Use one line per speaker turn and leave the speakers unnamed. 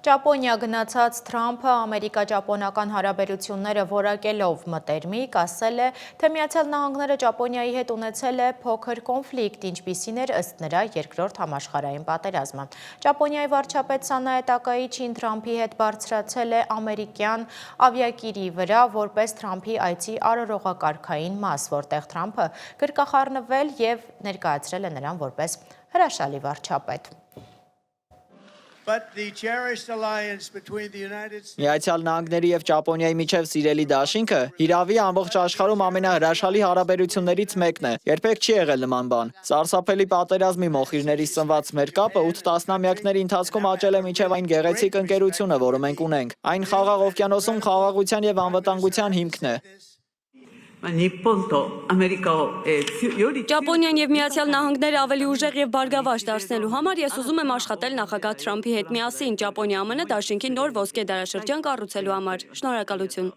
Ճապոնիա գնացած Թրամփը ամերիկա-ճապոնական հարաբերությունները որակելով մտերմիկ, ասել է, թե Միացյալ Նահանգները Ճապոնիայի հետ ունեցել է փոքր կոնֆլիկտ, ինչպիսին էր ըստ նրա երկրորդ համաշխարհային պատերազմը։ Ճապոնիայի վարչապետ Սանայե Տակաիչին Թրամփի հետ բարձրացել է ամերիկյան ավիակիրի վրա որպես Թրամփի այցի արարողակարգային մաս, որտեղ Թրամփը գրկախառնվել և ներկայացրել է նրան որպես հրաշալի վարչապետ։
Միացյալ Նահանգների և Ճապոնիայի միջև սիրելի դաշինքը հիրավի ամբողջ աշխարհում ամենահրաշալի հարաբերություններից մեկն է։ Երբեք չի եղել նման բան։ Սարսափելի պատերազմի մոխիրներից սնված մեր կապը 8 տասնամյակների ընթացքում աճել է մինչև այն գեղեցիկ ընկերությունը, որը մենք ունենք։ Այն Խաղաղ օվկիանոսում խաղաղության և անվտանգության հիմքն է։
Ճապոնիան և Միացյալ Նահանգները ավելի ուժեղ և բարգավաճ դարձնելու համար ես ուզում եմ աշխատել նախագահ Թրամփի հետ միասին Ճապոնիա-ԱՄՆ դաշինքի նոր ոսկե դարաշրջան կառուցելու համար։ Շնորհակալություն։